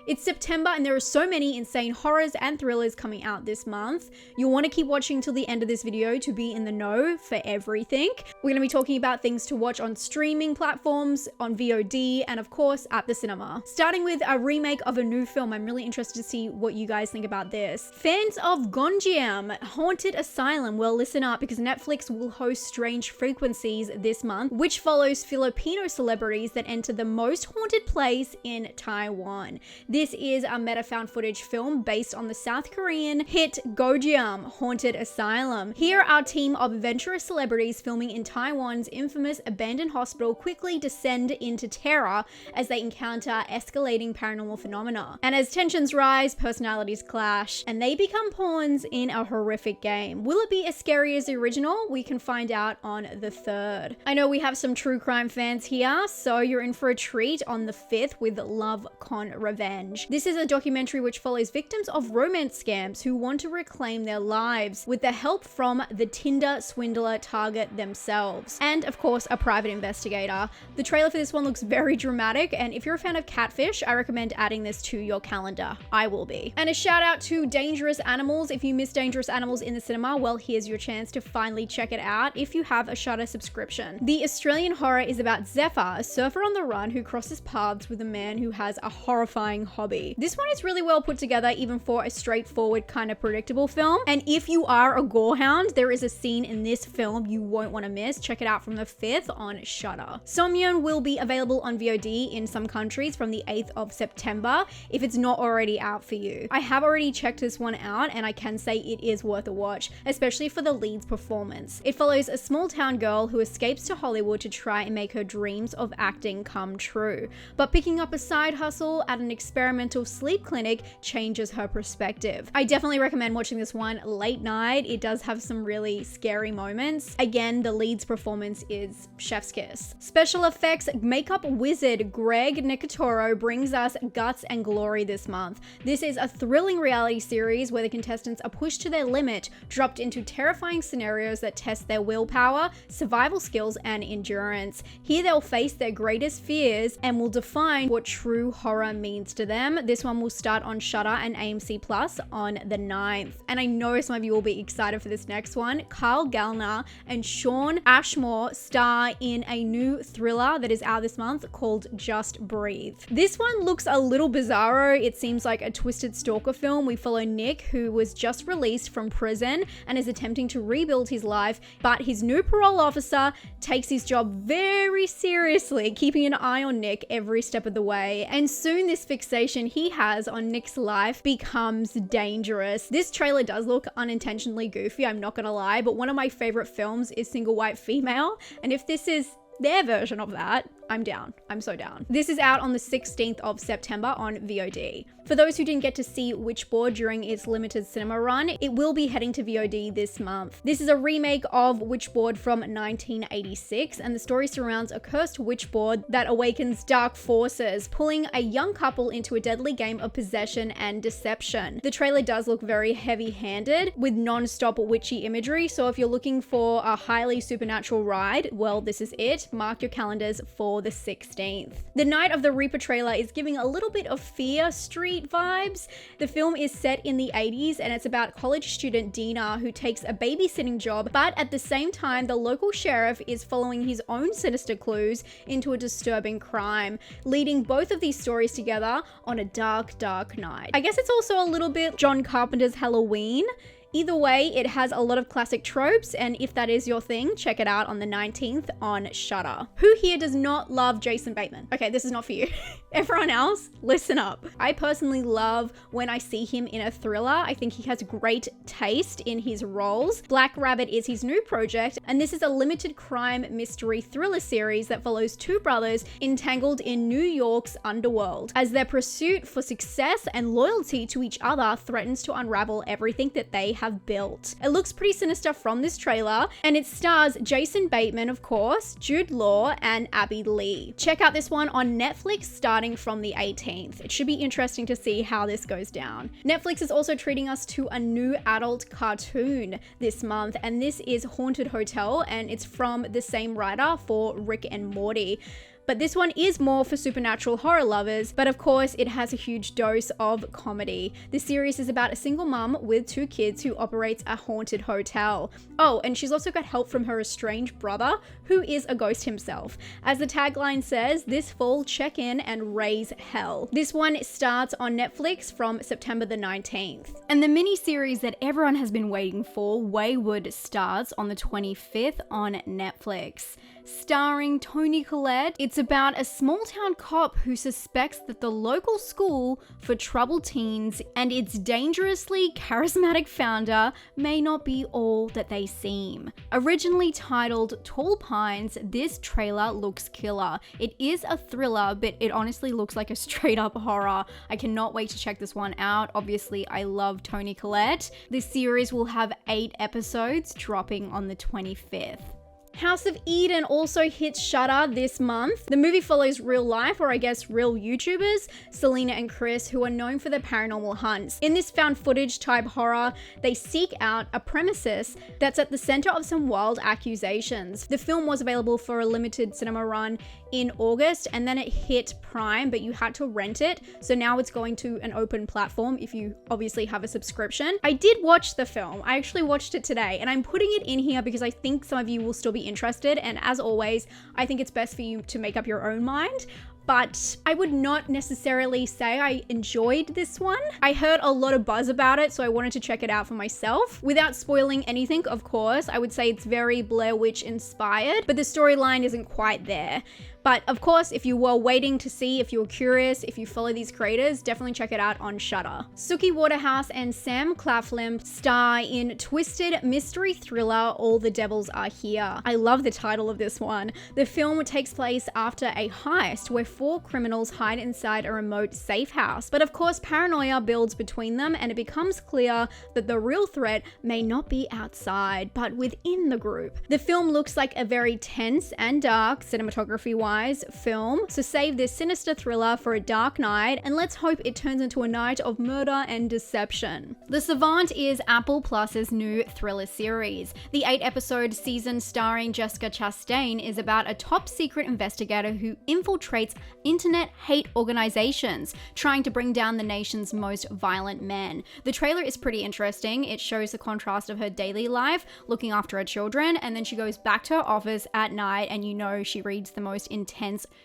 It's September and there are so many insane horrors and thrillers coming out this month. You'll want to keep watching till the end of this video to be in the know for everything. We're going to be talking about things to watch on streaming platforms, on VOD, and of course at the cinema. Starting with a remake of a new film. I'm really interested to see what you guys think about this. Fans of Conjuring, Haunted Asylum, well listen up because Netflix will host Strange Frequencies this month, which follows Filipino celebrities that enter the most haunted place in Taiwan. This is a meta-found footage film based on the South Korean hit Conjuring, Haunted Asylum. Here, our team of adventurous celebrities filming in Taiwan's infamous abandoned hospital quickly descend into terror as they encounter escalating paranormal phenomena. And as tensions rise, personalities clash, and they become pawns in a horrific game. Will it be as scary as the original? We can find out on the 3rd. I know we have some true crime fans here, so you're in for a treat on the 5th with Love Con Revenge. This is a documentary which follows victims of romance scams who want to reclaim their lives with the help from the Tinder swindler target themselves. And of course, a private investigator. The trailer for this one looks very dramatic, and if you're a fan of Catfish, I recommend adding this to your calendar. I will be. And a shout out to Dangerous Animals. If you miss Dangerous Animals in the cinema, well, here's your chance to finally check it out if you have a Shudder subscription. The Australian horror is about Zephyr, a surfer on the run who crosses paths with a man who has a horrifying hobby. This one is really well put together even for a straightforward kind of predictable film. And if you are a gorehound, there is a scene in this film you won't want to miss. Check it out from the 5th on Shudder. Somnium will be available on VOD in some countries from the 8th of September if it's not already out for you. I have already checked this one out and I can say it is worth a watch, especially for the lead's performance. It follows a small town girl who escapes to Hollywood to try and make her dreams of acting come true. But picking up a side hustle at an experimental sleep clinic changes her perspective. I definitely recommend watching this one late night. It does have some really scary moments. Again, the lead's performance is chef's kiss. Special effects makeup wizard Greg Nicotero brings us Guts and Glory this month. This is a thrilling reality series where the contestants are pushed to their limit, dropped into terrifying scenarios that test their willpower, survival skills, and endurance. Here they'll face their greatest fears and will define what true horror means to them. This one will start on Shudder and AMC Plus on the 9th. And I know some of you will be excited for this next one. Carl Gallner and Sean Ashmore star in a new thriller that is out this month called Just Breathe. This one looks a little bizarro. It seems like a twisted stalker film. We follow Nick, who was just released from prison and is attempting to rebuild his life, but his new parole officer takes his job very seriously, keeping an eye on Nick every step of the way. And soon this fixation he has on Nick's life becomes dangerous. This trailer does look unintentionally goofy, I'm not gonna lie, but one of my favorite films is Single White Female, and if this is their version of that, I'm down. I'm so down. This is out on the 16th of September on VOD. For those who didn't get to see Witchboard during its limited cinema run, it will be heading to VOD this month. This is a remake of Witchboard from 1986, and the story surrounds a cursed witchboard that awakens dark forces, pulling a young couple into a deadly game of possession and deception. The trailer does look very heavy-handed with non-stop witchy imagery, so if you're looking for a highly supernatural ride, well, this is it. Mark your calendars for the 16th. The Night of the Reaper trailer is giving a little bit of Fear Street vibes. The film is set in the 80s and it's about college student Dina who takes a babysitting job, but at the same time the local sheriff is following his own sinister clues into a disturbing crime, leading both of these stories together on a dark, dark night. I guess it's also a little bit John Carpenter's Halloween. Either way, it has a lot of classic tropes, and if that is your thing, check it out on the 19th on Shudder. Who here does not love Jason Bateman? Okay, this is not for you. Everyone else, listen up. I personally love when I see him in a thriller. I think he has great taste in his roles. Black Rabbit is his new project, and this is a limited crime mystery thriller series that follows two brothers entangled in New York's underworld as their pursuit for success and loyalty to each other threatens to unravel everything that they have built. It looks pretty sinister from this trailer, and it stars Jason Bateman, of course, Jude Law, and Abby Lee. Check out this one on Netflix starting from the 18th. It should be interesting to see how this goes down. Netflix is also treating us to a new adult cartoon this month, and this is Haunted Hotel, and it's from the same writer for Rick and Morty. but this one is more for supernatural horror lovers, but of course it has a huge dose of comedy. The series is about a single mum with 2 kids who operates a haunted hotel. Oh, and she's also got help from her estranged brother, who is a ghost himself. As the tagline says, this fall check in and raise hell. This one starts on Netflix from September the 19th. And the mini-series that everyone has been waiting for, Wayward, starts on the 25th on Netflix. Starring Toni Collette, it's about a small-town cop who suspects that the local school for troubled teens and its dangerously charismatic founder may not be all that they seem. Originally titled Tall Pines, this trailer looks killer. It is a thriller, but it honestly looks like a straight-up horror. I cannot wait to check this one out. Obviously, I love Toni Collette. This series will have 8 episodes dropping on the 25th. House of Eden also hits Shudder this month. The movie follows real life, or I guess real YouTubers, Selena and Chris, who are known for their paranormal hunts. In this found footage type horror, they seek out a premises that's at the center of some wild accusations. The film was available for a limited cinema run in August, and then it hit Prime, but you had to rent it. So now it's going to an open platform if you obviously have a subscription. I did watch the film. I actually watched it today, and I'm putting it in here because I think some of you will still be interested. And as always, I think it's best for you to make up your own mind. But I would not necessarily say I enjoyed this one. I heard a lot of buzz about it, so I wanted to check it out for myself. Without spoiling anything, of course, I would say it's very Blair Witch inspired, but the storyline isn't quite there. But of course, if you were waiting to see, if you were curious, if you follow these creators, definitely check it out on Shudder. Suki Waterhouse and Sam Claflin star in twisted mystery thriller All the Devils Are Here. I love the title of this one. The film takes place after a heist where 4 criminals hide inside a remote safe house. But of course, paranoia builds between them, and it becomes clear that the real threat may not be outside, but within the group. The film looks like a very tense and dark, cinematography-wise, film, so save this sinister thriller for a dark night, and let's hope it turns into a night of murder and deception. The Savant is Apple Plus's new thriller series. The 8-episode season starring Jessica Chastain is about a top-secret investigator who infiltrates internet hate organizations, trying to bring down the nation's most violent men. The trailer is pretty interesting. It shows the contrast of her daily life, looking after her children, and then she goes back to her office at night, and you know she reads the most intense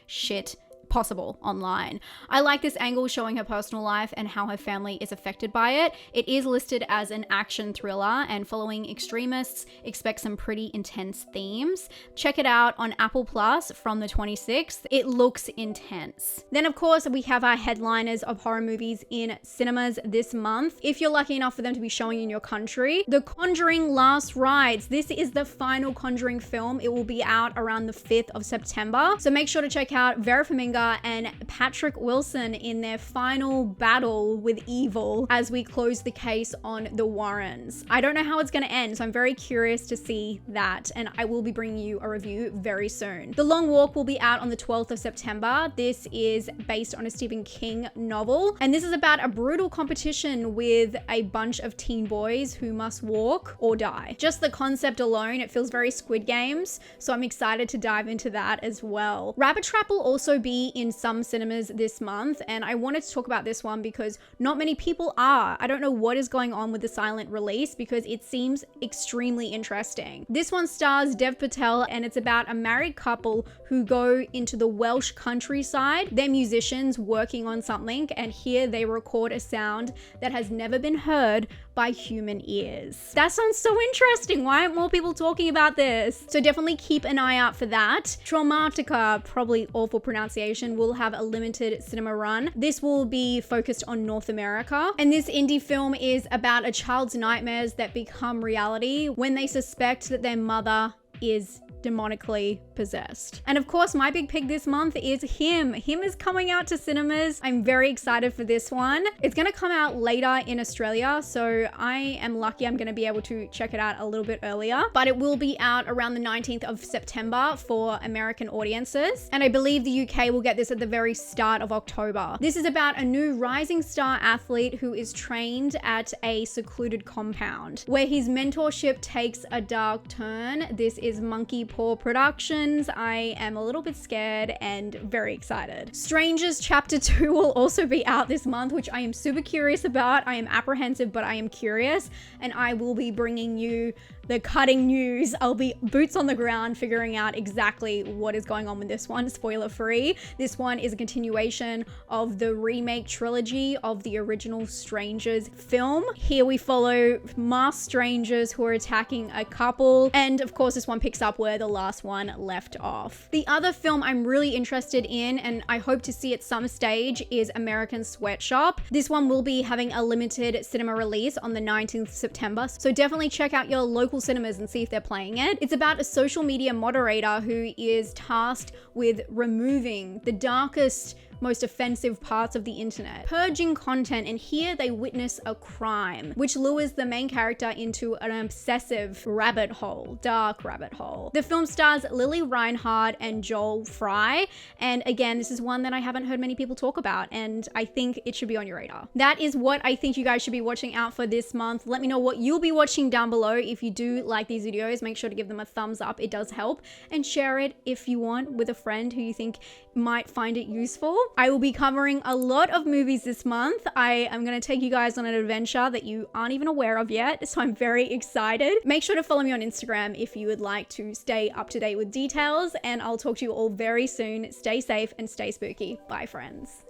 shit possible online. I like this angle showing her personal life and how her family is affected by it. It is listed as an action thriller, and following extremists, expect some pretty intense themes. Check it out on Apple Plus from the 26th. It looks intense. Then of course we have our headliners of horror movies in cinemas this month. If you're lucky enough for them to be showing in your country, The Conjuring Last Rites. This is the final Conjuring film. It will be out around the 5th of September. So make sure to check out Vera Farmiga and Patrick Wilson in their final battle with evil as we close the case on the Warrens. I don't know how it's going to end, so I'm very curious to see that, and I will be bringing you a review very soon. The Long Walk will be out on the 12th of September. This is based on a Stephen King novel, and this is about a brutal competition with a bunch of teen boys who must walk or die. Just the concept alone, it feels very Squid Games, so I'm excited to dive into that as well. Rabbit Trap will also be in some cinemas this month, and I wanted to talk about this one because not many people are. I don't know what is going on with the silent release because it seems extremely interesting. This one stars Dev Patel, and it's about a married couple who go into the Welsh countryside. They're musicians working on something, and here they record a sound that has never been heard by human ears. That sounds so interesting. Why aren't more people talking about this? So definitely keep an eye out for that. Traumatika, probably awful pronunciation, will have a limited cinema run. This will be focused on North America. And this indie film is about a child's nightmares that become reality when they suspect that their mother is demonically possessed. And of course, my big pick this month is Him. Him is coming out to cinemas. I'm very excited for this one. It's going to come out later in Australia, so I am lucky I'm going to be able to check it out a little bit earlier, but it will be out around the 19th of September for American audiences, and I believe the UK will get this at the very start of October. This is about a new rising star athlete who is trained at a secluded compound where his mentorship takes a dark turn. This is Monkey poor productions. I am a little bit scared and very excited. Strangers Chapter 2 will also be out this month, which I am super curious about. I am apprehensive, but I am curious, and I will be bringing you the cutting news. I'll be boots on the ground figuring out exactly what is going on with this one, spoiler free. This one is a continuation of the remake trilogy of the original Strangers film. Here we follow masked strangers who are attacking a couple, and of course this one picks up where the last one left off. The other film I'm really interested in, and I hope to see at some stage, is American Sweatshop. This one will be having a limited cinema release on the 19th of September, so definitely check out your local cinemas and see if they're playing it. It's about a social media moderator who is tasked with removing the darkest, most offensive parts of the internet, purging content, and here they witness a crime which lures the main character into an obsessive rabbit hole, dark rabbit hole. The film stars Lily Reinhardt and Joel Fry, and again, this is one that I haven't heard many people talk about, and I think it should be on your radar. That is what I think you guys should be watching out for this month. Let me know what you'll be watching down below. If you do like these videos, make sure to give them a thumbs up, it does help, and share it if you want with a friend who you think might find it useful. I will be covering a lot of movies this month. I am going to take you guys on an adventure that you aren't even aware of yet, so I'm very excited. Make sure to follow me on Instagram if you would like to stay up to date with details, and I'll talk to you all very soon. Stay safe and stay spooky. Bye, friends.